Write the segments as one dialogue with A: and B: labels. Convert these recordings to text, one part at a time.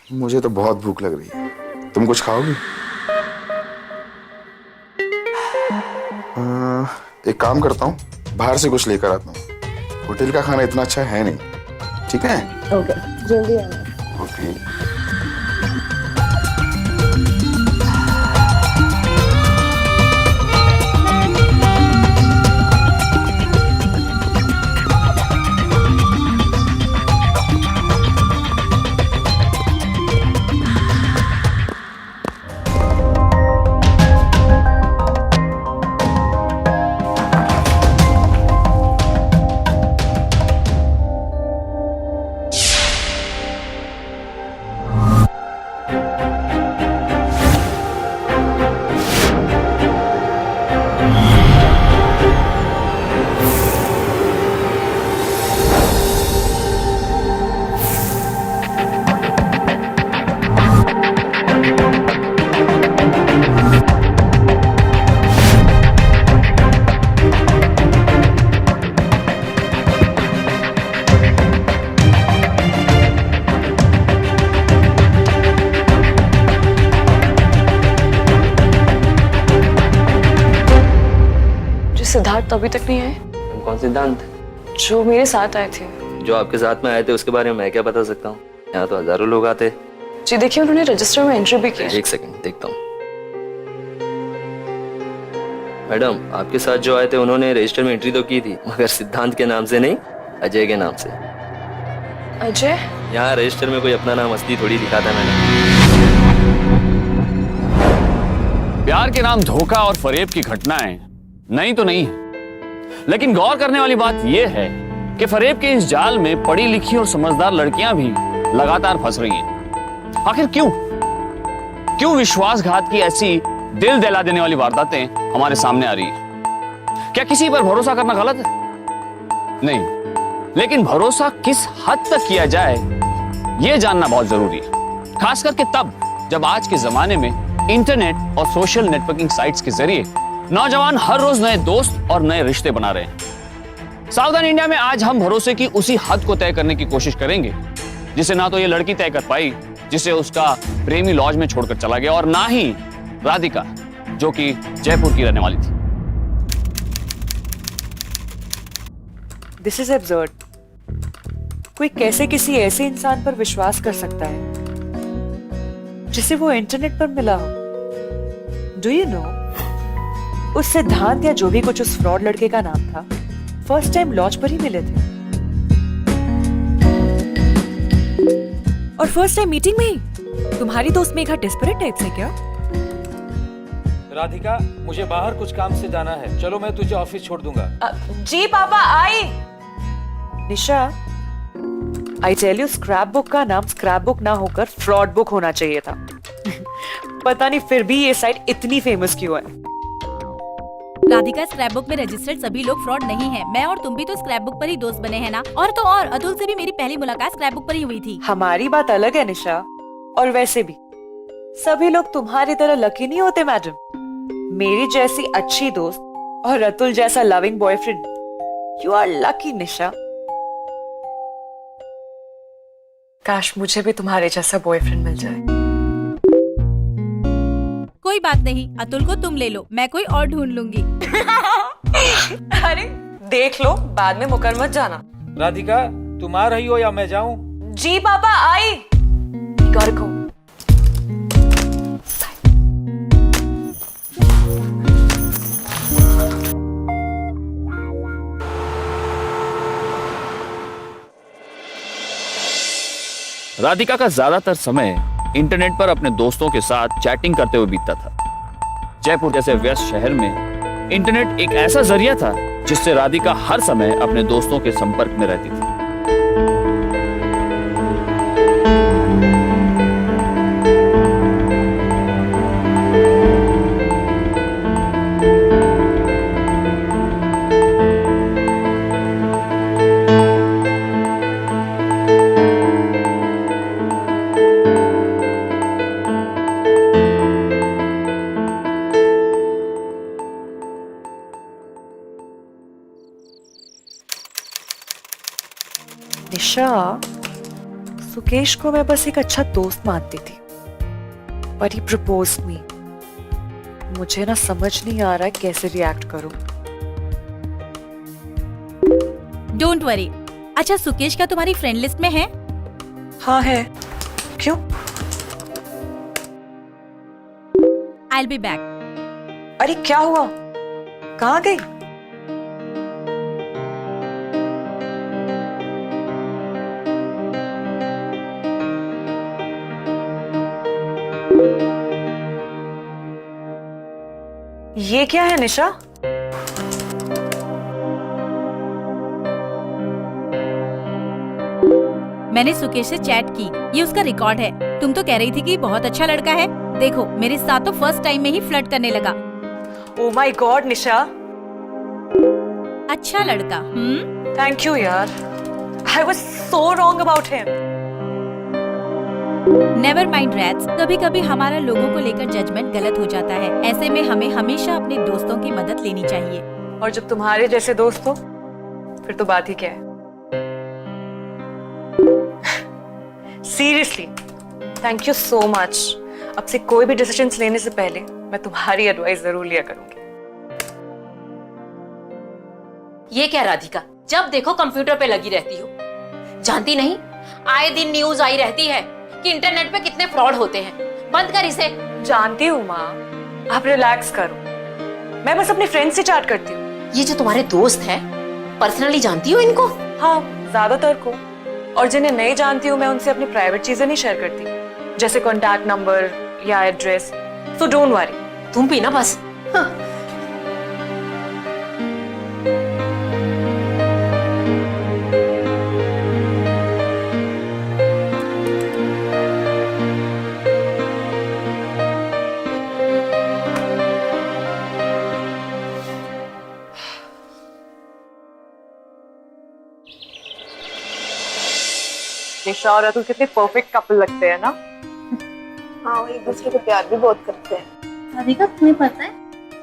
A: मुझे तो बहुत भूख लग रही है। तुम कुछ खाओगी? एक काम करता हूँ, बाहर से कुछ लेकर आता हूँ। होटल का खाना इतना अच्छा है नहीं। ठीक है?
B: ओके, जल्दी आना।
A: ओके।
B: सिद्धार्थ अभी तक नहीं आए?
C: कौन सिद्धांत?
B: जो मेरे साथ आए थे।
C: जो आपके साथ में आए थे उसके बारे में मैं क्या बता सकता हूँ? यहाँ तो हजारों लोग आते।
B: जी देखिए, उन्होंने रजिस्टर में एंट्री भी की।
C: एक सेकंड देखता हूँ। मैडम, आपके साथ जो आए थे उन्होंने रजिस्टर में एंट्री तो की थी, मगर सिद्धांत के नाम से नहीं, अजय के नाम से।
B: अजय?
C: यहाँ रजिस्टर में कोई अपना नाम असली थोड़ी लिखा था मैंने।
D: प्यार के नाम धोखा और फरेब की घटनाएं नहीं तो नहीं है, लेकिन गौर करने वाली बात यह है कि फरेब के इस जाल में पढ़ी लिखी और समझदार लड़कियां भी लगातार फंस रही हैं। आखिर क्यों? क्यों विश्वासघात की ऐसी दिल दहला देने वाली वारदातें हमारे सामने आ रही है? क्या किसी पर भरोसा करना गलत है? नहीं, लेकिन भरोसा किस हद तक किया जाए यह जानना बहुत जरूरी है, खास करके तब जब आज के जमाने में इंटरनेट और सोशल नेटवर्किंग साइट्स के जरिए नौजवान हर रोज नए दोस्त और नए रिश्ते बना रहे हैं। सावधान इंडिया में आज हम भरोसे की उसी हद को तय करने की कोशिश करेंगे जिसे ना तो ये लड़की तय कर पाई जिसे उसका प्रेमी लॉज में छोड़कर चला गया, और ना ही राधिका जो कि जयपुर की रहने वाली थी।
E: This is absurd. कोई कैसे किसी ऐसे इंसान पर विश्वास कर सकता है जिसे वो इंटरनेट पर मिला हो? डू यू नो, उस सिद्धांत या जो भी कुछ उस फ्रॉड लड़के का नाम था, फर्स्ट टाइम लॉज पर ही मिले थे, और फर्स्ट टाइम मीटिंग में ही। तुम्हारी दोस्त मेघा डेस्परेट टाइप से क्या?
F: राधिका, मुझे बाहर कुछ काम से जाना है, चलो मैं तुझे ऑफिस छोड़ दूंगा।
E: जी पापा, I. Nisha, I tell you, scrap book का नाम स्क्रैप बुक ना होकर फ्रॉड बुक होना चाहिए था। पता नहीं फिर भी ये साइट इतनी फेमस क्यों है।
G: राधिका, स्क्रैप बुक में रजिस्टर्ड सभी लोग फ्रॉड नहीं हैं। मैं और तुम भी तो स्क्रैप बुक पर ही दोस्त बने हैं ना। और तो और अतुल से भी मेरी पहली मुलाकात स्क्रैप बुक पर ही हुई थी।
E: हमारी बात अलग है निशा, और वैसे भी सभी लोग तुम्हारी तरह लकी नहीं होते मैडम। मेरी जैसी अच्छी दोस्त और अतुल जैसा loving boyfriend, you are lucky Nisha. काश मुझे भी तुम्हारे जैसा बॉयफ्रेंड मिल जाए।
G: कोई बात नहीं, अतुल को तुम ले लो, मैं कोई और ढूंढ लूंगी।
E: अरे देख लो, बाद में मुकर मत जाना।
F: राधिका, तुम आ रही हो या मैं जाऊं?
E: जी पापा, आई। घर को
D: राधिका का ज्यादातर समय इंटरनेट पर अपने दोस्तों के साथ चैटिंग करते हुए बीतता था। जयपुर जैसे व्यस्त शहर में इंटरनेट एक ऐसा जरिया था जिससे राधिका हर समय अपने दोस्तों के संपर्क में रहती थी।
E: निशा, सुकेश को मैं बस एक अच्छा दोस्त मानती थी, पर ही प्रपोज मी। मुझे ना समझ नहीं आ रहा है कैसे रिएक्ट करूं।
G: Don't worry. अच्छा, सुकेश का तुम्हारी फ्रेंड लिस्ट में है?
E: हाँ है। क्यों?
G: I will be back.
E: अरे क्या हुआ? कहाँ गई? ये क्या है निशा?
G: मैंने सुकेश से चैट की, ये उसका रिकॉर्ड है। तुम तो कह रही थी कि बहुत अच्छा लड़का है। देखो, मेरे साथ तो फर्स्ट टाइम में ही फ्लर्ट करने लगा।
E: ओह माय गॉड निशा,
G: अच्छा लड़का।
E: थैंक यू यार। I was so wrong about him.
G: Never mind rats, कभी कभी हमारा लोगों को लेकर जजमेंट गलत हो जाता है। ऐसे में हमें हमेशा अपने दोस्तों की मदद लेनी चाहिए।
E: और जब तुम्हारे जैसे दोस्त हो फिर तो बात ही क्या है। Seriously thank you so much. अब से कोई भी डिसीजंस लेने से पहले मैं तुम्हारी एडवाइस जरूर लिया करूंगी।
H: ये क्या राधिका, जब देखो कंप्यूटर पे लगी रहती हो। जानती नहीं, आए दिन न्यूज आई रहती है कि इंटरनेट पे कितने फ्रॉड होते हैं। बंद कर इसे।
E: जानती हूँ माँ, आप रिलैक्स करो। मैं बस अपने फ्रेंड से चैट करती हूँ।
H: ये जो तुम्हारे दोस्त हैं, पर्सनली जानती हो इनको?
E: हाँ, ज्यादातर को। और जिन्हें नहीं जानती हूँ मैं उनसे अपनी प्राइवेट चीजें नहीं शेयर करती, जैसे कॉन्टैक्ट नंबर या एड्रेस। So don't worry.
H: तुम भी ना बस। हाँ।
E: निशा और अतुल कितने परफेक्ट कपल लगते हैं ना।
I: हाँ, वो एक दूसरे को प्यार भी बहुत करते हैं।
J: राधिका, तुम्हें पता है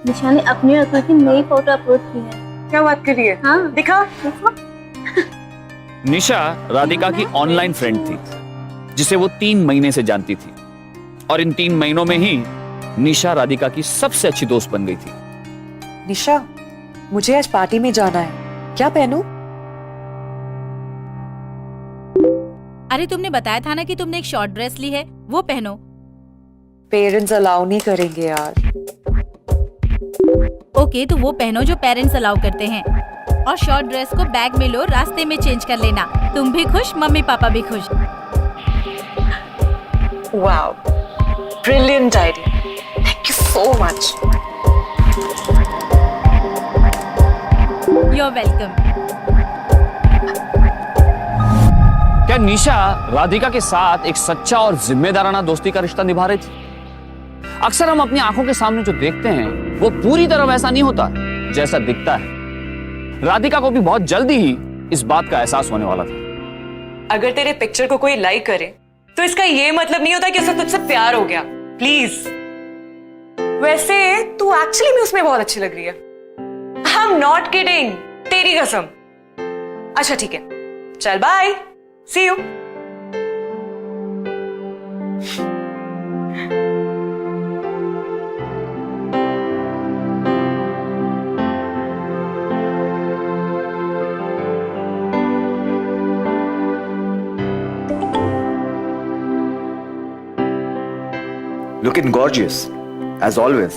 J: निशा ने अपने और अतुल की नई फोटो अपलोड की है।
E: क्या बात कर रही है?
J: हाँ,
E: दिखा।
D: निशा राधिका की ऑनलाइन फ्रेंड थी, जिसे वो 3 महीने से जानती थी। और इन 3 महीनों में ही निशा राधिका की सबसे अच्छी दोस्त बन गई थी।
E: निशा, मुझे आज पार्टी में जाना है, क्या पहनूं?
G: अरे तुमने बताया था ना कि तुमने एक शॉर्ट ड्रेस ली है, वो पहनो।
E: पेरेंट्स अलाउ नहीं करेंगे यार।
G: ओके, तो वो पहनो जो पेरेंट्स अलाउ करते हैं। और शॉर्ट ड्रेस को बैग में लो, रास्ते में चेंज कर लेना। तुम भी खुश, मम्मी पापा भी खुश।
E: Wow, brilliant idea. Thank you so much.
G: You are welcome.
D: क्या निशा राधिका के साथ एक सच्चा और जिम्मेदाराना दोस्ती का रिश्ता निभा रही थी? अक्सर हम अपनी आंखों के सामने जो देखते हैं वो पूरी तरह वैसा नहीं होता जैसा दिखता है। राधिका को भी बहुत जल्दी ही इस बात का एहसास होने वाला था।
E: अगर तेरे पिक्चर को कोई लाइक करे तो इसका ये मतलब नहीं होता कि उसे तुझसे प्यार हो गया। प्लीज। वैसे तू एक्चुअली में उसमें बहुत अच्छी लग रही है। आई एम नॉट किडिंग, तेरी कसम। अच्छा ठीक है, चल bye, see you.
K: Looking gorgeous, as always.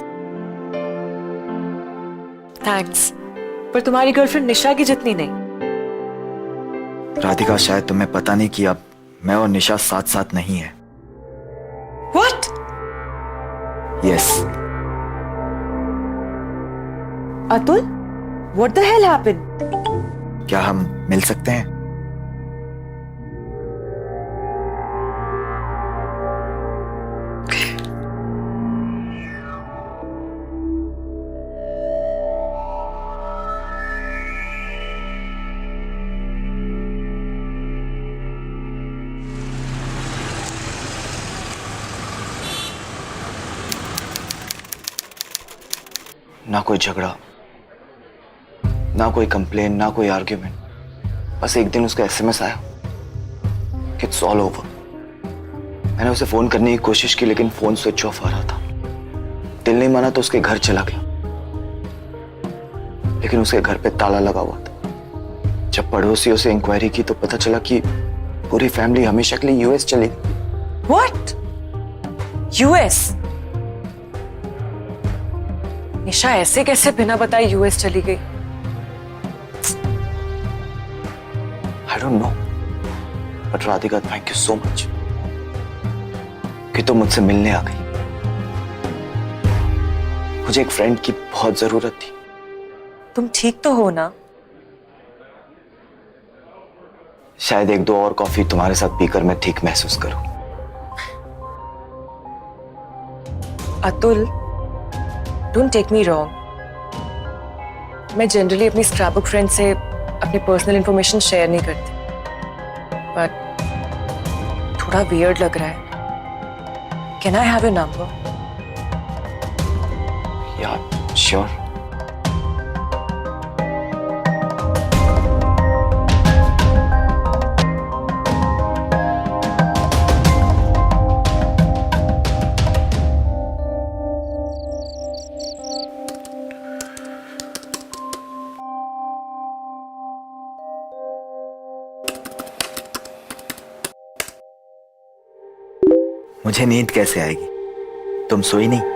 E: Thanks, पर तुम्हारी गर्लफ्रेंड निशा की जितनी नहीं।
K: राधिका, शायद तुम्हें पता नहीं कि अब मैं और निशा साथ साथ नहीं है।
E: What?
K: Yes.
E: Atul, what the hell happened?
K: क्या हम मिल सकते हैं? ना कोई झगड़ा, ना कोई कंप्लेन, ना कोई आर्ग्यूमेंट। बस एक दिन उसका एसएमएस आया इट्स ऑल ओवर। मैंने उसे फोन करने की कोशिश की लेकिन फोन स्विच ऑफ आ रहा था। दिल नहीं माना तो उसके घर चला गया, लेकिन उसके घर पे ताला लगा हुआ था। जब पड़ोसियों से इंक्वायरी की तो पता चला कि पूरी फैमिली हमेशा के लिए यूएस चली गई।
E: व्हाट? यूएस? निशा ऐसे कैसे बिना बताए यूएस चली गई?
K: I don't know, but Radhika thank you so much कि तुम मुझसे मिलने आ गई। मुझे एक फ्रेंड की बहुत जरूरत थी।
E: तुम ठीक तो हो ना?
K: शायद एक दो और कॉफी तुम्हारे साथ पीकर मैं ठीक महसूस करूं।
E: Atul, don't take me wrong, मैं जनरली अपनी स्क्रैपबुक फ्रेंड से अपनी पर्सनल इंफॉर्मेशन शेयर नहीं करती, बट थोड़ा वियर्ड लग रहा है। Can I have your number?
K: या श्योर। मुझे नींद कैसे आएगी? तुम सोई नहीं?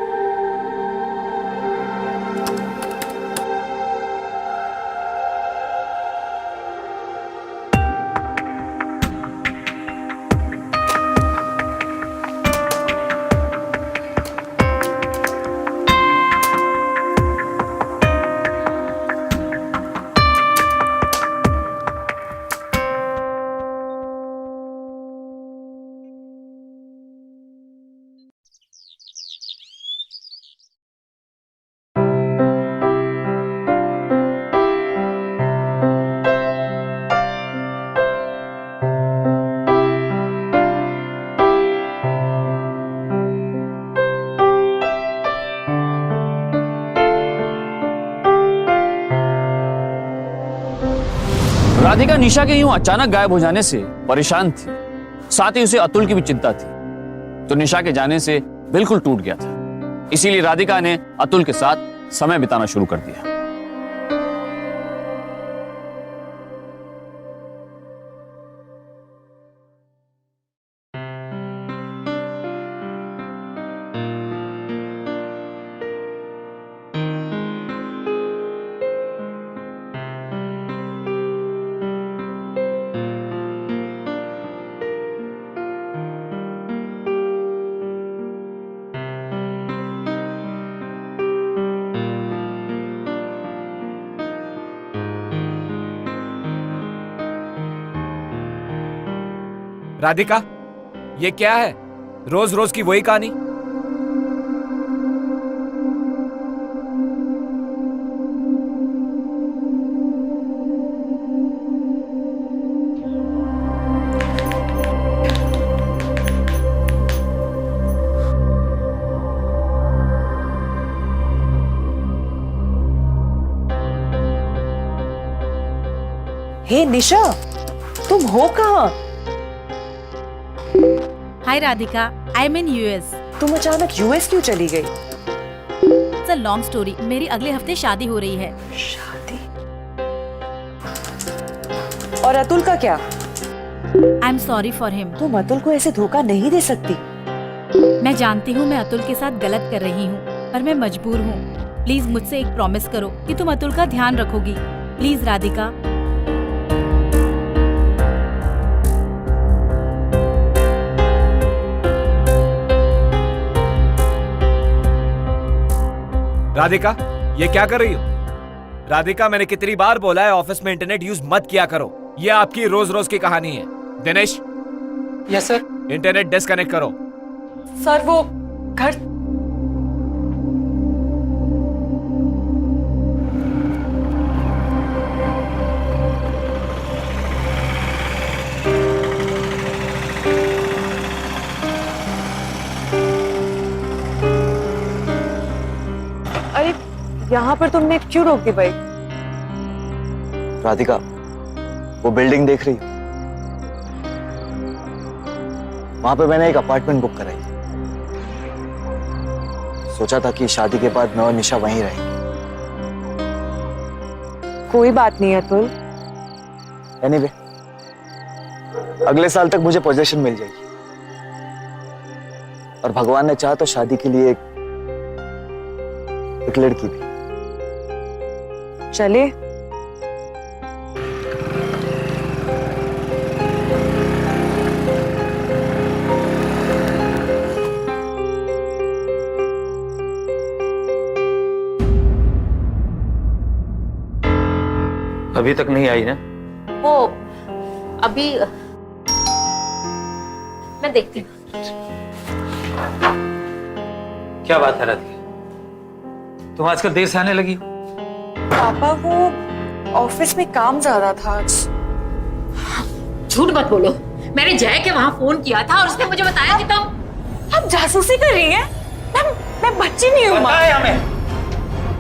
D: राधिका निशा के यूं अचानक गायब हो जाने से परेशान थी, साथ ही उसे अतुल की भी चिंता थी, तो निशा के जाने से बिल्कुल टूट गया था। इसीलिए राधिका ने अतुल के साथ समय बिताना शुरू कर दिया।
F: राधिका, ये क्या है? रोज रोज की वही कहानी।
E: हे निशा, तुम हो कहाँ?
G: Hi Radhika, I am in US.
E: तुम अचानक यूएस क्यों चली गई?
G: It's a long story. मेरी अगले हफ्ते शादी हो रही है।
E: शादी? और अतुल का क्या?
G: I am sorry for him.
E: तुम अतुल को ऐसे धोखा नहीं दे सकती।
G: मैं जानती हूँ मैं अतुल के साथ गलत कर रही हूँ, पर मैं मजबूर हूँ। प्लीज मुझसे एक प्रॉमिस करो कि तुम अतुल का ध्यान रखोगी। प्लीज राधिका।
F: राधिका, ये क्या कर रही हो? राधिका, मैंने कितनी बार बोला है ऑफिस में इंटरनेट यूज मत किया करो। ये आपकी रोज रोज की कहानी है। Dinesh.
C: Yes sir.
F: Internet disconnect करो।
E: सर वो घर यहाँ पर तुमने क्यों रोक दी बाइक?
K: राधिका, वो बिल्डिंग देख रही हो? वहां पे मैंने एक अपार्टमेंट बुक कराई। सोचा था कि शादी के बाद मैं और निशा वहीं रहेंगे।
E: कोई बात नहीं अतुल।
K: एनीवे, अगले साल तक मुझे पोजीशन मिल जाएगी और भगवान ने चाहा तो शादी के लिए एक लड़की भी।
E: चले।
C: अभी तक नहीं आई है।
H: वो अभी मैं देखती हूँ।
F: क्या बात है राधिका, तुम आजकल देर से आने लगी हो?
E: पापा वो ऑफिस में काम ज्यादा था आज।
H: झूठ मत बोलो, मैंने जय के वहां फोन किया था और उसने मुझे बताया कि तुम
E: आप जासूसी कर रही हैं? मैं बच्ची नहीं हूँ।
F: पता है हमें,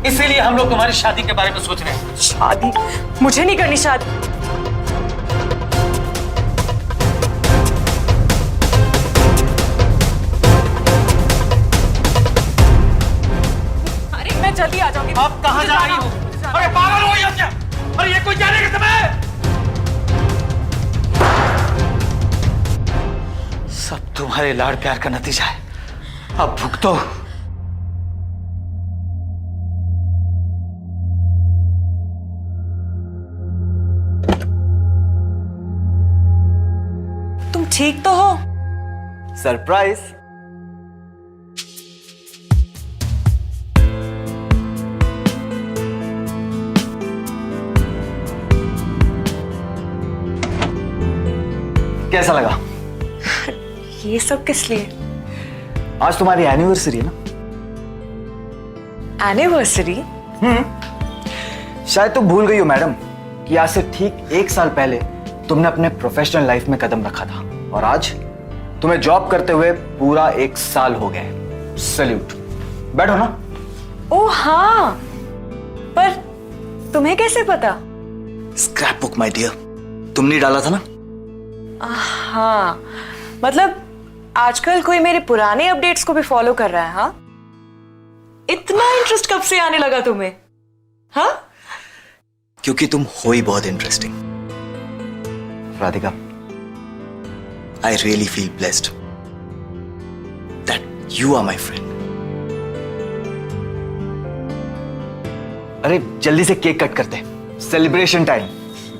F: इसीलिए हम लोग तुम्हारी शादी के बारे में सोच रहे हैं।
E: शादी? मुझे नहीं करनी शादी।
H: अरे
E: मैं जल्दी आ जाऊंगी।
F: आप कहाँ जा रही हो? अरे पागल हो या क्या? अरे ये कोई जाने का समय है? सब तुम्हारे लाड़ प्यार का नतीजा है, अब भुगतो।
E: तुम ठीक तो हो?
K: सरप्राइज। कैसा लगा?
E: ये सब किस लिए?
K: आज तुम्हारी एनिवर्सरी है ना?
E: एनिवर्सरी?
K: शायद तुम भूल गई हो मैडम कि आज से ठीक 1 साल पहले तुमने अपने प्रोफेशनल लाइफ में कदम रखा था और आज तुम्हें जॉब करते हुए पूरा 1 साल हो गया है। सैल्यूट। बैठो ना।
E: ओ हाँ, पर तुम्हें कैसे पता?
K: स्क्रैप बुक माय डियर, तुमने डाला था ना?
E: हाँ, मतलब आजकल कोई मेरे पुराने अपडेट्स को भी फॉलो कर रहा है। हाँ, इतना इंटरेस्ट कब से आने लगा तुम्हें? हाँ,
K: क्योंकि तुम हो ही बहुत interesting. Radhika, I really feel blessed that you are my friend. अरे जल्दी से केक कट करते हैं, celebration time.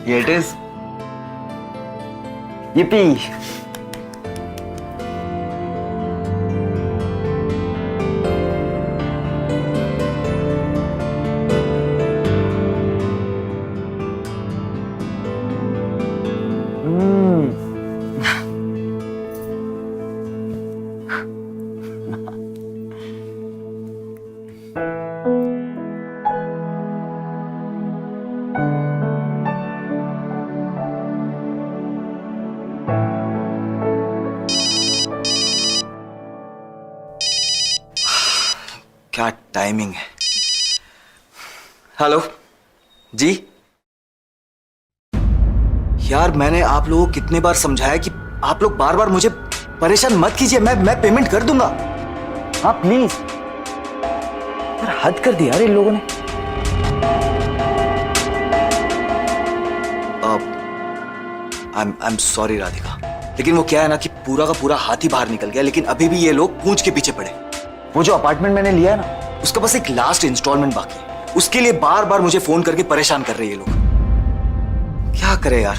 K: Here it is. Yippee! क्या टाइमिंग है। हेलो जी। यार मैंने आप लोगों को कितने बार समझाया कि आप लोग बार बार मुझे परेशान मत कीजिए, मैं पेमेंट कर दूंगा। हाँ प्लीज। यार हद कर दिया यार इन लोगों ने। I'm sorry राधिका, लेकिन वो क्या है ना कि पूरा का पूरा हाथ ही बाहर निकल गया, लेकिन अभी भी ये लोग पूंछ के पीछे पड़े। वो जो अपार्टमेंट मैंने लिया है ना, उसका बस एक लास्ट इंस्टॉलमेंट बाकी है, उसके लिए बार बार मुझे फोन करके परेशान कर रहे हैं ये लोग। क्या करे यार।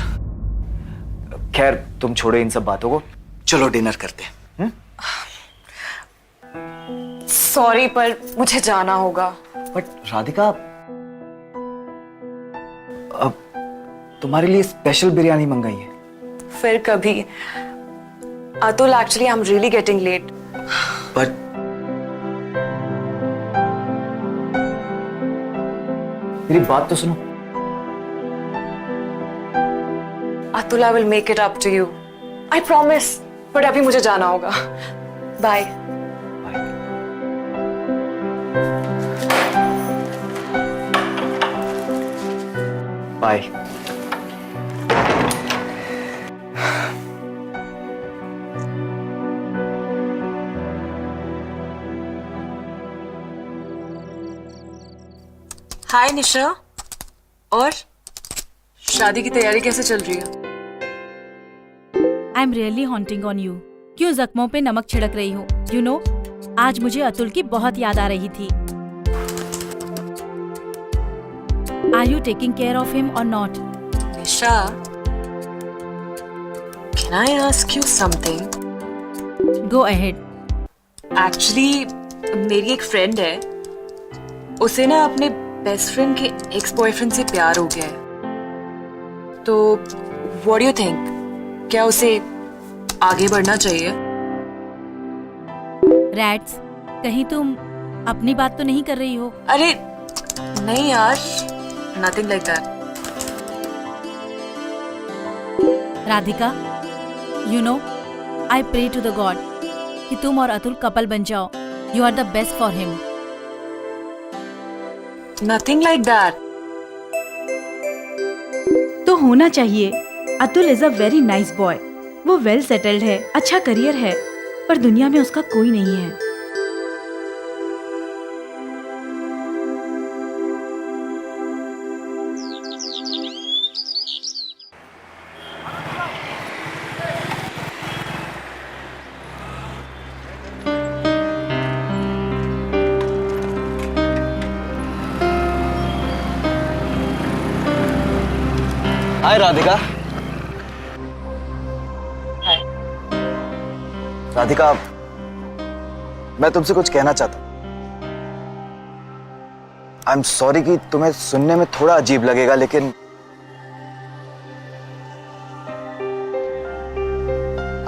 K: खैर तुम छोड़ो इन सब बातों को, चलो डिनर करते हैं।
E: सॉरी पर मुझे जाना होगा।
K: बट राधिका, अब तुम्हारे लिए स्पेशल बिरयानी मंगाई है।
E: फिर कभी। Atul actually I am really getting late.
K: But मेरी बात तो सुनो।
E: Atul I will make it up to you, I promise. But अभी मुझे जाना होगा। बाय।
K: बाय।
E: हाय निशा। और शादी की तैयारी कैसे चल रही है?
G: I am really haunting on you. क्यों जख्मों पे नमक छिड़क रही हो? यू नो, आज मुझे अतुल की बहुत याद आ रही थी। Are you taking care of him और not?
E: Nisha, can I ask you something?
G: Go ahead.
E: Actually मेरी एक फ्रेंड है, उसे ना अपने बेस्ट फ्रेंड के एक्स बॉयफ्रेंड से प्यार हो गया है। तो व्हाट डू यू थिंक, क्या उसे आगे बढ़ना चाहिए?
G: रैट्स, कहीं तुम अपनी बात तो नहीं कर रही हो?
E: अरे नहीं यार, nothing like that.
G: Radhika, you know, I pray to the god कि तुम और अतुल कपल बन जाओ। You are the best for him.
E: Nothing like that.
G: तो होना चाहिए। Atul is a very nice boy. वो वेल सेटल्ड है, अच्छा करियर है, पर दुनिया में उसका कोई नहीं है।
K: हाय राधिका। राधिका, मैं तुमसे कुछ कहना चाहता हूं। आई एम सॉरी कि तुम्हें सुनने में थोड़ा अजीब लगेगा, लेकिन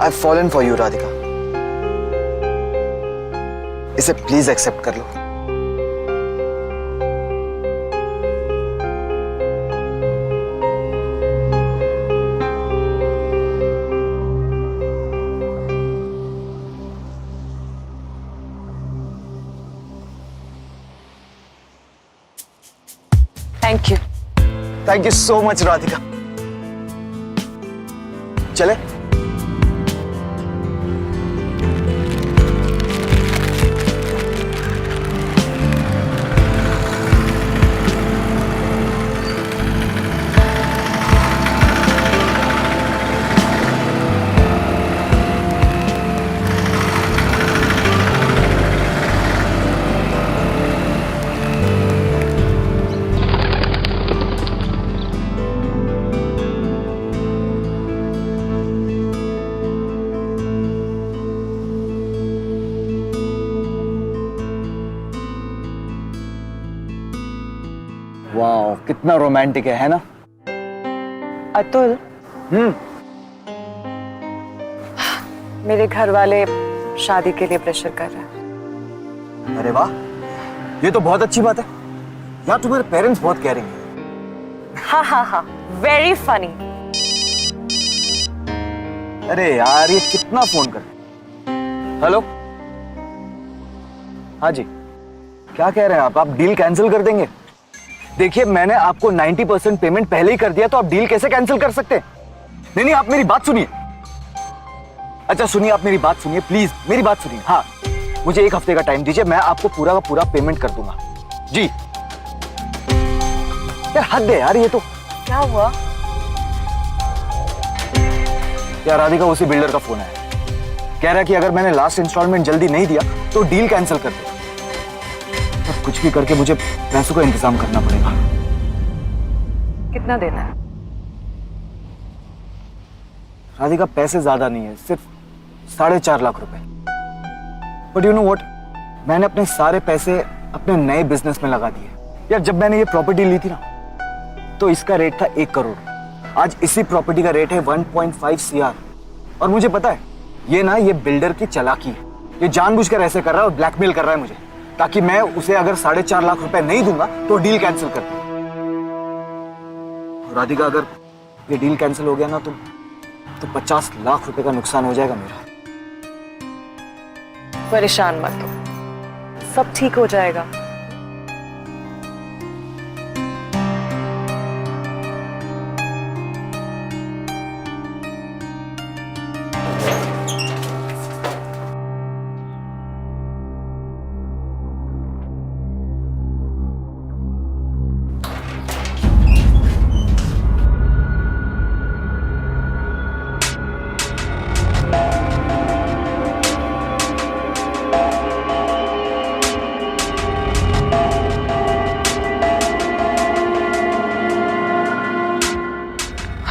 K: I fallen for you Radhika. इसे प्लीज एक्सेप्ट कर लो।
E: Thank you.
K: Thank you so much Radhika. चले? वाह, कितना रोमांटिक है ना?
E: अतुल, मेरे घर वाले शादी के लिए प्रेशर कर रहे हैं।
K: अरे वाह, ये तो बहुत अच्छी बात है यार। तुम्हारे पेरेंट्स बहुत केयरिंग हैं।
E: हाँ, वेरी फनी।
K: अरे यार, ये कितना फोन कर। हेलो, हाँ जी, क्या कह रहे हैं आप डील कैंसिल कर देंगे? देखिए, मैंने आपको 90% पेमेंट पहले ही कर दिया, तो आप डील कैसे कैंसिल कर सकते हैं? नहीं, आप मेरी बात सुनिए। अच्छा सुनिए, आप मेरी बात सुनिए प्लीज, मेरी बात सुनिए। हाँ, मुझे 1 हफ्ते का टाइम दीजिए, मैं आपको पूरा का पूरा पेमेंट कर दूंगा। जी यार, हद है यार ये तो।
E: क्या हुआ?
K: यार राधिका, उसी बिल्डर का फोन आया, कह रहा है कि अगर मैंने लास्ट इंस्टॉलमेंट जल्दी नहीं दिया तो डील कैंसिल कर दे। अब कुछ भी करके मुझे पैसों का इंतजाम करना पड़ेगा।
E: कितना देना है?
K: राधिका, पैसे ज्यादा नहीं है, सिर्फ 4.5 लाख रुपए। बट यू नो व्हाट, मैंने अपने सारे पैसे अपने नए बिजनेस में लगा दिए। यार, जब मैंने ये प्रॉपर्टी ली थी ना, तो इसका रेट था 1 करोड़। आज इसी प्रॉपर्टी का रेट है 1.5 CR। और मुझे पता है, ये बिल्डर की चालाकी है। ये जानबूझकर ऐसे कर रहा है और ब्लैकमेल कर रहा है मुझे, ताकि मैं उसे अगर 4.5 लाख रुपए नहीं दूंगा तो डील कैंसिल कर दूं। राधिका, अगर ये डील कैंसिल हो गया ना तो 50 लाख रुपए का नुकसान हो जाएगा मेरा।
E: परेशान मत हो, सब ठीक हो जाएगा।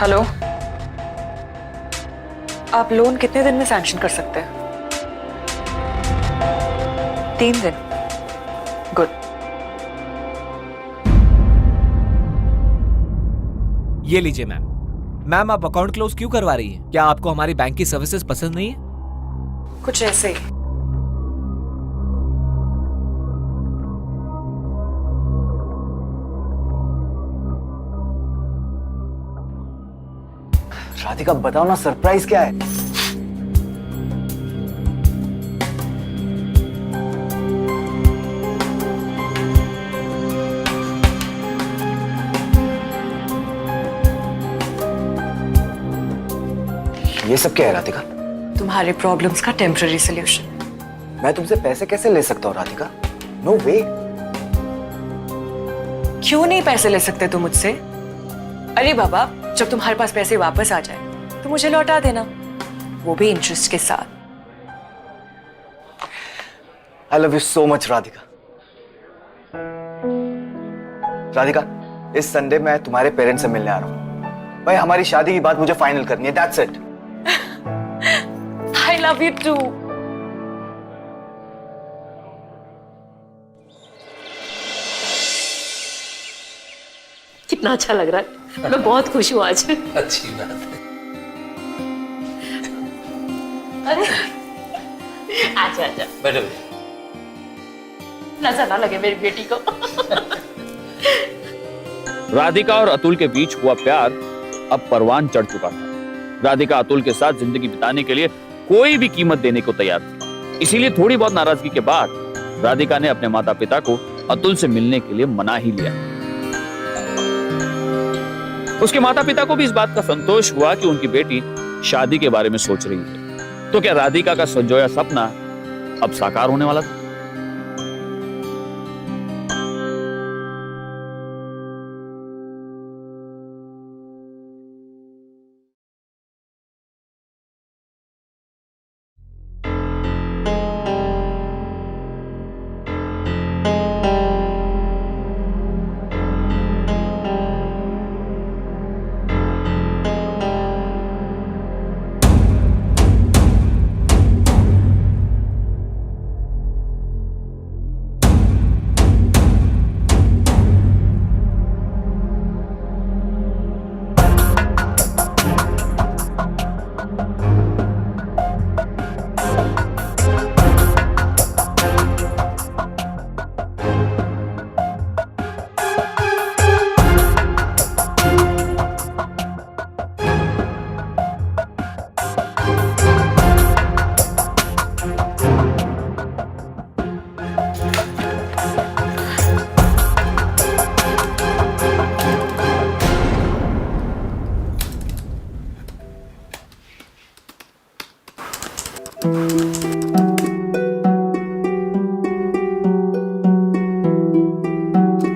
E: हेलो, आप लोन कितने दिन में सैंक्शन कर सकते हैं? 3 दिन। गुड।
F: ये लीजिए मैम। मैम आप अकाउंट क्लोज क्यों करवा रही हैं? क्या आपको हमारी बैंक की सर्विसेज पसंद नहीं है?
E: कुछ ऐसे ही।
K: राधिका बताओ ना, सरप्राइज क्या है? ये सब क्या है राधिका?
E: तुम्हारे प्रॉब्लम्स का टेम्पररी सॉल्यूशन।
K: मैं तुमसे पैसे कैसे ले सकता हूँ राधिका? नो वे।
E: क्यों नहीं पैसे ले सकते तुम मुझसे? अरे बाबा, जब तुम्हारे पास पैसे वापस आ जाए तो मुझे लौटा देना, वो भी इंटरेस्ट के साथ।
K: I love you so much Radhika. Radhika, इस संडे मैं तुम्हारे पेरेंट्स से मिलने आ रहा हूँ। भाई हमारी शादी की बात मुझे फाइनल करनी है, that's it.
E: I love you too.
H: कितना अच्छा लग रहा है, मैं बहुत खुश हूँ आज।
C: अच्छी बात है।
H: अरे आजा आजा,
C: बैठो।
H: नजर ना लगे मेरी बेटी को।
D: राधिका और अतुल के बीच हुआ प्यार अब परवान चढ़ चुका था। राधिका अतुल के साथ जिंदगी बिताने के लिए कोई भी कीमत देने को तैयार थी। इसीलिए थोड़ी बहुत नाराजगी के बाद राधिका ने अपने माता पिता को अतुल से मिलने के लिए मना ही लिया। उसके माता पिता को भी इस बात का संतोष हुआ कि उनकी बेटी शादी के बारे में सोच रही है। तो क्या राधिका का संजोया सपना अब साकार होने वाला था?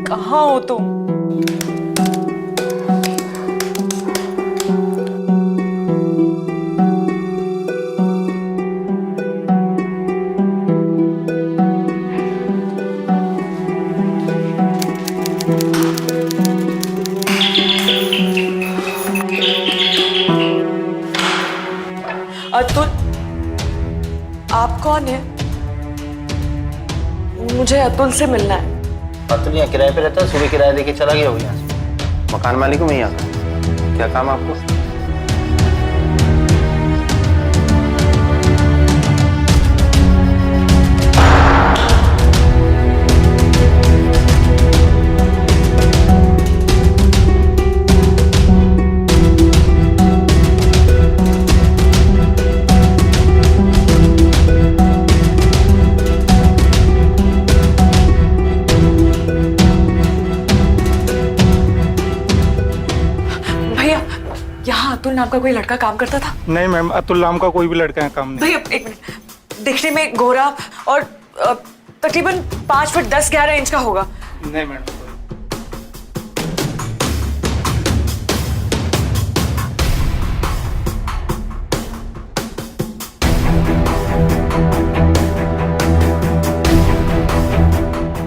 E: कहाँ हो तुम? अतुल, आप कौन है? मुझे अतुल से मिलना है।
L: अतुल यहाँ किराए पे रहता है, सुबह किराया देके चला गया हो यहाँ से। मकान मालिक हूँ मैं यहाँ का। क्या काम है आपको?
E: यहाँ अतुल नाम का कोई लड़का काम करता था?
L: नहीं मैम, अतुल नाम का कोई भी लड़का है काम नहीं।
E: भैया एक मिनट, दिखने में गोरा और तकरीबन 5 फुट 10-11 इंच का होगा।
L: नहीं मैडम।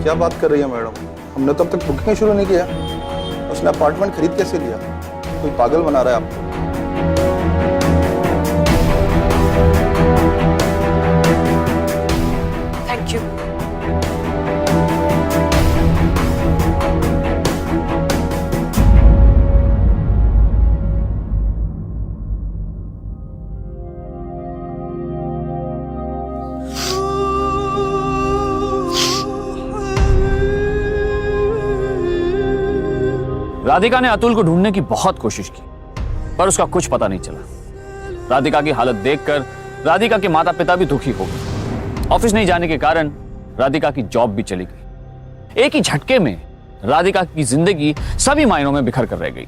A: क्या बात कर रही है मैडम? हमने तो अब तक बुकिंग शुरू नहीं किया। उसने अपार्टमेंट खरीद कैसे लिया?
M: कोई पागल बना रहा है आपको।
B: Thank you.
D: राधिका ने अतुल को ढूंढने की बहुत कोशिश की, पर उसका कुछ पता नहीं चला। राधिका की हालत देखकर राधिका के माता पिता भी दुखी हो गए। ऑफिस नहीं जाने के कारण राधिका की जॉब भी चली गई। एक ही झटके में राधिका की जिंदगी सभी मायनों में बिखर कर रह गई।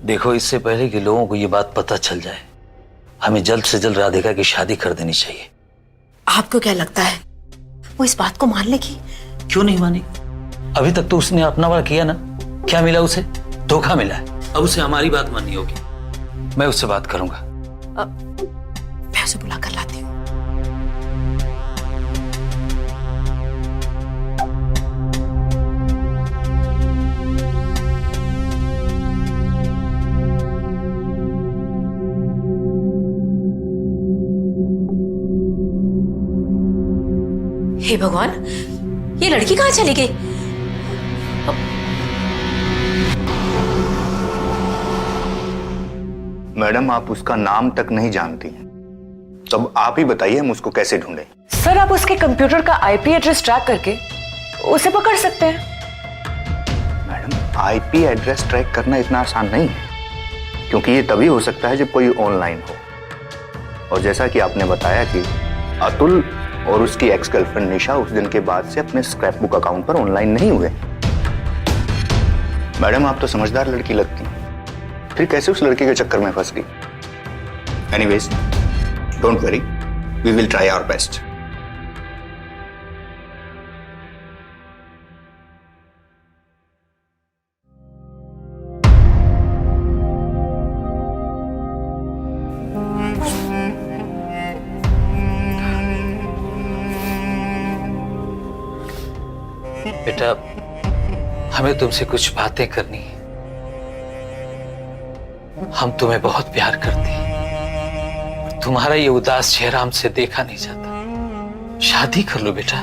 L: देखो, इससे पहले कि लोगों को ये बात पता चल जाए, हमें जल्द से जल्द राधिका की शादी कर देनी चाहिए।
H: आपको क्या लगता है वो इस बात को मान लेगी?
L: क्यों नहीं मानी? अभी तक तो उसने अपना वाला किया ना। क्या मिला उसे? धोखा मिला है। अब उसे हमारी बात माननी होगी। मैं उससे बात करूंगा।
H: मैं उसे बुला कर लाती हूँ। हे भगवान, ये लड़की कहाँ चली गई?
A: मैडम, आप उसका नाम तक नहीं जानती हैं, तो अब आप ही बताइए हम उसको कैसे ढूंढें?
B: सर, आप उसके कंप्यूटर का आईपी एड्रेस ट्रैक करके उसे पकड़ सकते हैं।
A: मैडम, आईपी एड्रेस ट्रैक करना इतना आसान नहीं है, क्योंकि ये तभी हो सकता है जब कोई ऑनलाइन हो। और जैसा कि आपने बताया कि अतुल और उसकी एक्स गर्लफ्रेंड निशा उस दिन के बाद से अपने स्क्रैप बुक अकाउंट पर ऑनलाइन नहीं हुए। मैडम, आप तो समझदार लड़की लगती हैं, फिर कैसे उस लड़के के चक्कर में फंस गई? Anyways, don't worry, we will try our best.
L: बेटा, हमें तुमसे कुछ बातें करनी है। हम तुम्हें बहुत प्यार करते हैं। तुम्हारा ये उदास चेहरा हमसे देखा नहीं जाता। शादी कर लो बेटा।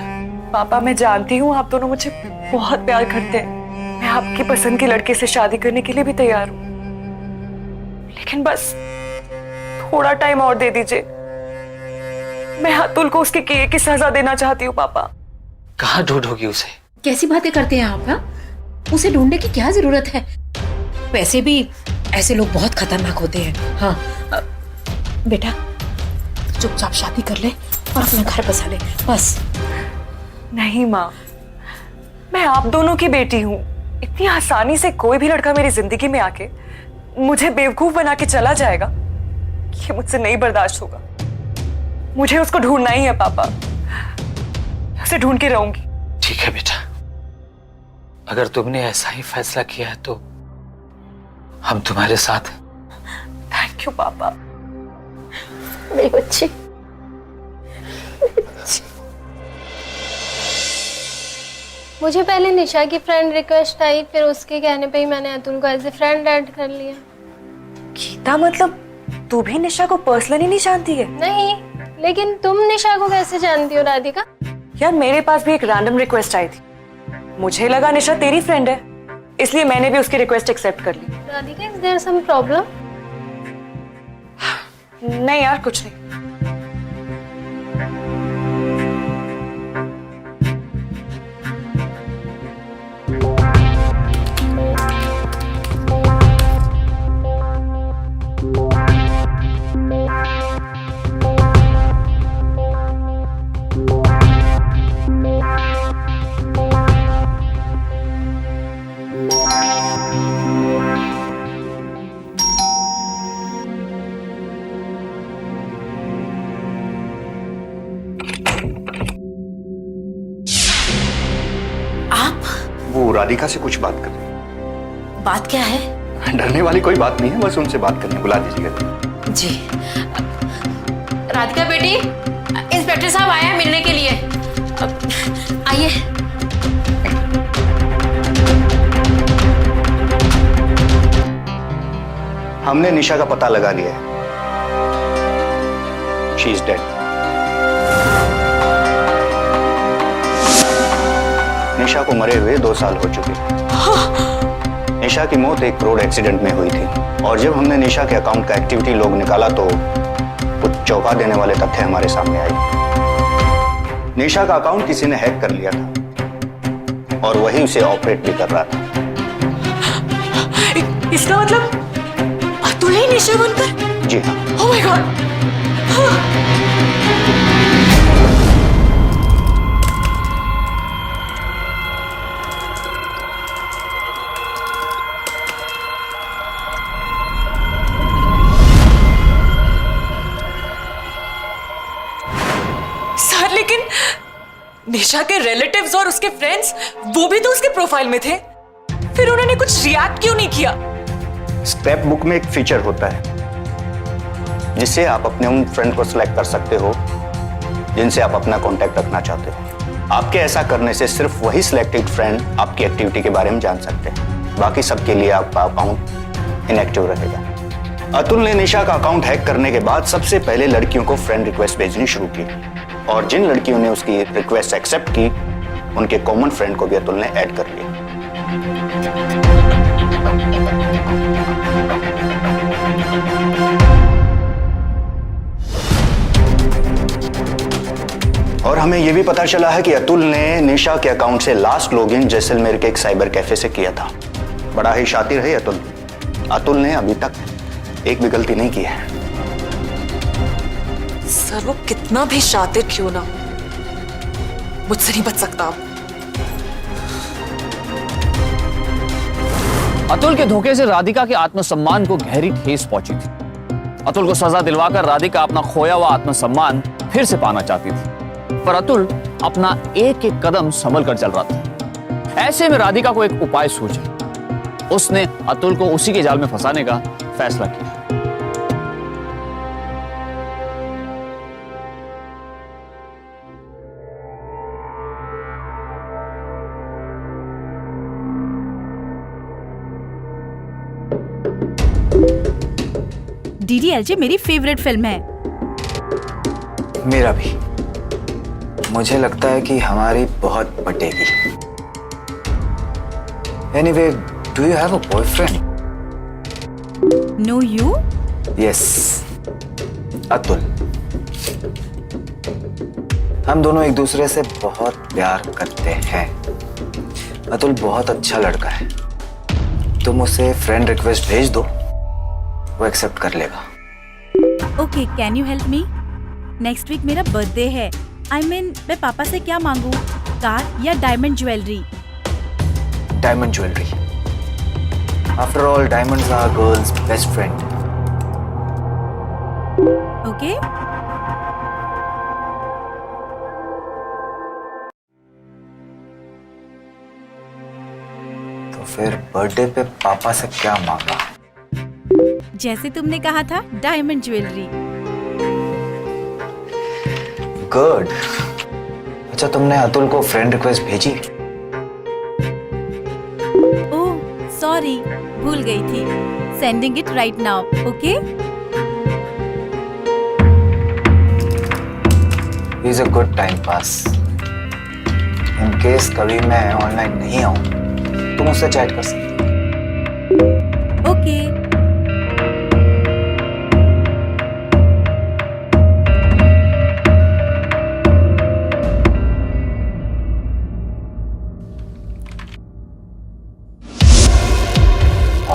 B: पापा, मैं जानती हूँ आप दोनों मुझे बहुत प्यार करते हैं। मैं आपकी पसंद के लड़के से शादी करने के लिए भी तैयार हूँ, लेकिन बस थोड़ा टाइम और दे दीजिए। मैं अतुल को उसके किए की सजा देना चाहती हूँ पापा।
L: कहाँ ढूंढोगी उसे?
H: कैसी बातें करते हैं आप? हाँ, उसे ढूंढने की क्या जरूरत है? वैसे भी ऐसे लोग बहुत खतरनाक होते हैं। हाँ, बेटा चुपचाप शादी कर ले और अपना घर बसा ले, बस।
B: नहीं माँ, मैं आप दोनों की बेटी हूँ। इतनी आसानी से कोई भी लड़का मेरी जिंदगी में आके मुझे बेवकूफ बना के चला जाएगा, ये मुझसे नहीं बर्दाश्त होगा। मुझे उसको ढूंढना ही है पापा, उसे ढूंढ के रहूंगी।
L: ठीक है बेटा, अगर तुमने ऐसा ही फैसला किया है तो हम तुम्हारे साथ हैं।
B: थैंक यू पापा।
J: मेरी बच्ची। मुझे पहले निशा की फ्रेंड रिक्वेस्ट आई, फिर उसके कहने पे ही मैंने अतुल को एज ए फ्रेंड ऐड कर लिया।
B: गीता, मतलब तू भी निशा को पर्सनली नहीं जानती है?
J: नहीं, लेकिन तुम निशा को कैसे जानती हो राधिका?
B: यार, मेरे पास भी एक रैंडम रिक्वेस्ट आई थी। मुझे लगा निशा तेरी फ्रेंड है, इसलिए मैंने भी उसकी रिक्वेस्ट एक्सेप्ट कर ली।
J: Radhika, is there some problem?
B: नहीं यार, कुछ नहीं।
A: वो राधिका से कुछ बात कर रही है।
H: बात क्या है?
A: डरने वाली कोई बात नहीं है, बस उनसे बात करनी है। बुला दीजिएगा।
H: जी। राधिका बेटी, इंस्पेक्टर साहब आए हैं मिलने के लिए। आइए।
A: हमने निशा का पता लगा लिया है। She is dead. निशा को मरे हुए 2 साल हो चुके। निशा की मौत एक रोड एक्सीडेंट में हुई थी और जब हमने निशा के अकाउंट का एक्टिविटी लॉग निकाला तो कुछ चौंका देने वाले तथ्य हमारे सामने आए। निशा का अकाउंट किसी ने हैक कर लिया था और वही उसे ऑपरेट भी कर रहा था।
B: इसका मतलब अतुल ही निशा बनकर?
A: जी हाँ।
B: Oh my God. सर लेकिन निशा के रिलेटिव्स और उसके फ्रेंड्स वो भी तो उसके प्रोफाइल में थे, फिर उन्होंने कुछ रिएक्ट क्यों नहीं किया?
A: स्क्रैप बुक में एक फीचर होता है जिससे आप अपने उन फ्रेंड को सिलेक्ट कर सकते हो जिनसे आप अपना कांटेक्ट रखना चाहते हो। आपके ऐसा करने से सिर्फ वही सिलेक्टेड फ्रेंड आपकी एक्टिविटी के बारे में जान सकते हैं, बाकी सबके लिए आपका अकाउंट इनएक्टिव रहेगा। अतुल ने निशा का अकाउंट हैक करने के बाद सबसे पहले लड़कियों को फ्रेंड रिक्वेस्ट भेजनी शुरू की और जिन लड़कियों ने उसकी रिक्वेस्ट एक्सेप्ट की उनके कॉमन फ्रेंड को भी अतुल ने ऐड कर लिया। और हमें यह भी पता चला है कि अतुल ने निशा के अकाउंट से लास्ट लॉगिन जैसलमेर के एक साइबर कैफे से किया था। बड़ा ही शातिर है अतुल। अतुल ने अभी तक एक भी गलती नहीं की है।
B: सर वो कितना भी शातिर क्यों ना, मुझसे नहीं बच सकता।
D: अतुल के धोखे से राधिका के आत्मसम्मान को गहरी ठेस पहुंची थी। अतुल को सजा दिलवाकर राधिका अपना खोया हुआ आत्मसम्मान फिर से पाना चाहती थी, पर अतुल अपना एक एक कदम संभल कर चल रहा था। ऐसे में राधिका को एक उपाय सूझा। उसने अतुल को उसी के जाल में फंसाने का फैसला किया।
G: DDLJ मेरी फेवरेट फिल्म है।
K: मेरा भी। मुझे लगता है कि हमारी बहुत पटेगी। Anyway, do you have a boyfriend?
G: No, you?
K: Yes, Atul. हम दोनों एक दूसरे से बहुत प्यार करते हैं। अतुल बहुत अच्छा लड़का है। तुम उसे फ्रेंड रिक्वेस्ट भेज दो, वो एक्सेप्ट कर लेगा।
G: Okay, can you help me? Next week मेरा बर्थडे है। मैं पापा से क्या मांगू, कार या diamond jewellery?
K: Diamond jewellery. After all, diamonds are girls best friend.
G: Okay.
K: तो फिर बर्थडे पे पापा से क्या मांगा?
G: जैसे तुमने कहा था, डायमंड ज्वेलरी।
K: गुड। अच्छा, तुमने अतुल को फ्रेंड रिक्वेस्ट भेजी?
G: ओह सॉरी, भूल गई थी। Sending it right now. Okay.
K: Is a good time pass. In case कभी मैं ऑनलाइन नहीं आऊं, तुम उससे चैट कर सकते हो।
G: Okay.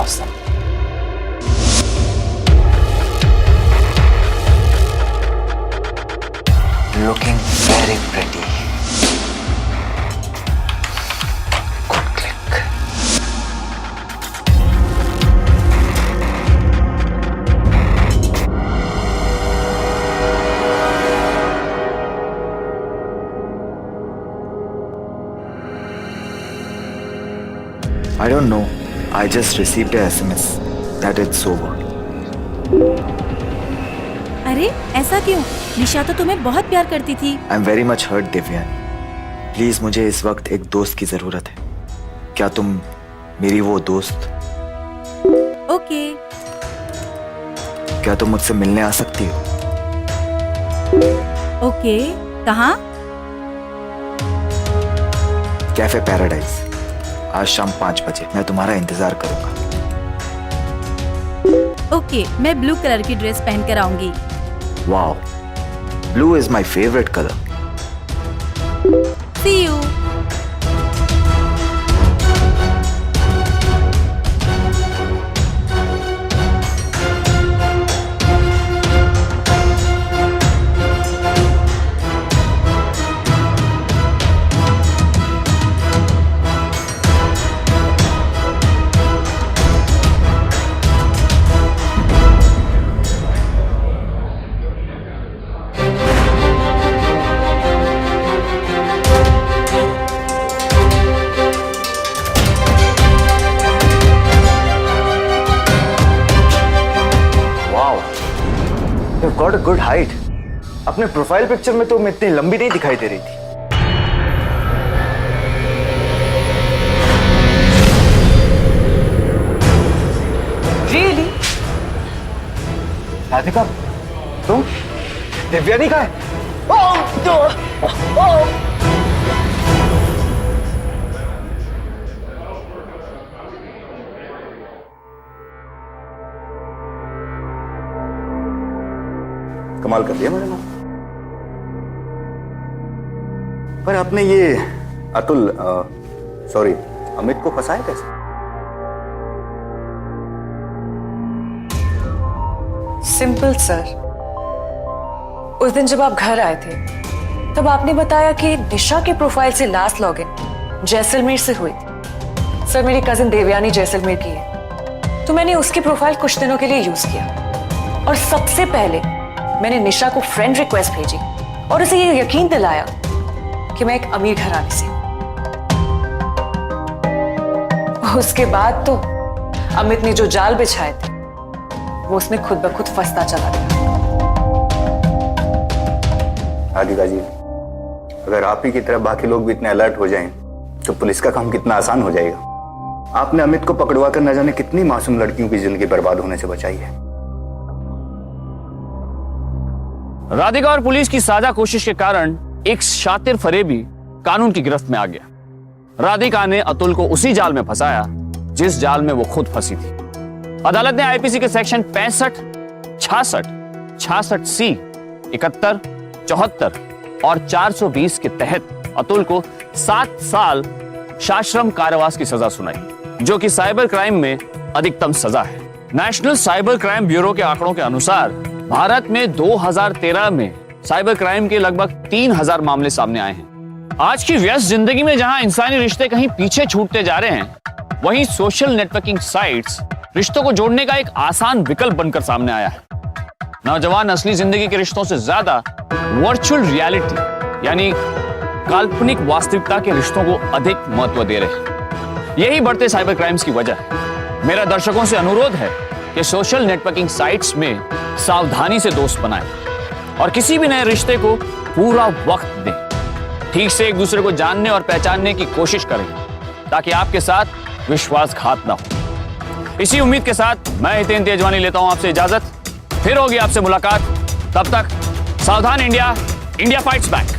K: Awesome. Looking very pretty. Good click. I don't know. I just received a SMS that it's over.
G: अरे ऐसा क्यों? निशा तो तुम्हें बहुत प्यार करती थी।
K: I'm very much hurt, Divya. Please मुझे इस वक्त एक दोस्त की जरूरत है। क्या तुम मेरी वो दोस्त?
G: ओके।
K: क्या तुम मुझसे मिलने आ सकती हो?
G: ओके, कहाँ?
K: कैफे पैराडाइज, आज शाम 5 बजे। मैं तुम्हारा इंतजार करूंगा।
G: ओके, मैं ब्लू कलर की ड्रेस पहन कर आऊंगी।
K: Wow, blue is my favourite colour.
G: See you.
A: You've got a good height. अपने प्रोफाइल पिक्चर में तो मैं इतनी लंबी नहीं दिखाई दे रही थी।
B: Really?
A: राधिका, तुम? दिव्यानी कहाँ है? कमाल कर दिया मैंने। पर आपने ये अतुल सॉरी अमित को फंसाया कैसे?
B: सिंपल सर, उस दिन जब आप घर आए थे तब आपने बताया कि निशा के प्रोफाइल से लास्ट लॉगिन जैसलमेर से हुई थी। सर, मेरी कजिन देवयानी जैसलमेर की है, तो मैंने उसकी प्रोफाइल कुछ दिनों के लिए यूज किया और सबसे पहले मैंने निशा को फ्रेंड रिक्वेस्ट भेजी और उसे ये यकीन दिलाया कि मैं एक अमीर घराने से हूं। उसके बाद तो अमित ने जो जाल बिछाए थे वो उसमें खुद ब खुद फंसता चला गया।
A: राधिका जी, अगर आप ही की तरह बाकी लोग भी इतने अलर्ट हो जाएं तो पुलिस का काम कितना आसान हो जाएगा। आपने अमित को पकड़वा कर न जाने कितनी मासूम लड़कियों की जिंदगी बर्बाद होने से बचाई है।
D: राधिका और पुलिस की साझा कोशिश के कारण एक शातिर फरेबी कानून की गिरफ्त में आ गया। राधिका ने अतुल को उसी जाल में फंसाया जिस जाल में वो खुद फंसी थी। अदालत ने आईपीसी के सेक्शन 65, 66, 66C, 71, 74 और 420 के तहत अतुल को 7 साल सश्रम कारावास की सजा सुनाई, जो कि साइबर क्राइम में अधिकतम सजा है। नेशनल साइबर क्राइम ब्यूरो के आंकड़ों के अनुसार भारत में 2013 में साइबर क्राइम के लगभग 3000 मामले सामने आए हैं। आज की व्यस्त जिंदगी में जहां इंसानी रिश्ते कहीं पीछे छूटते जा रहे हैं, वहीं सोशल नेटवर्किंग साइट्स रिश्तों को जोड़ने का एक आसान विकल्प बनकर सामने आया है। नौजवान असली जिंदगी के रिश्तों से ज्यादा वर्चुअल रियलिटी यानी काल्पनिक वास्तविकता के रिश्तों को अधिक महत्व दे रहे हैं। यही बढ़ते साइबर क्राइम्स की वजह है। मेरा दर्शकों से अनुरोध है कि सोशल नेटवर्किंग साइट्स में सावधानी से दोस्त बनाएं और किसी भी नए रिश्ते को पूरा वक्त दें। ठीक से एक दूसरे को जानने और पहचानने की कोशिश करें ताकि आपके साथ विश्वासघात ना हो। इसी उम्मीद के साथ मैं हितेन तेजवानी लेता हूं आपसे इजाजत। फिर होगी आपसे मुलाकात। तब तक सावधान इंडिया, इंडिया फाइट्स बैक।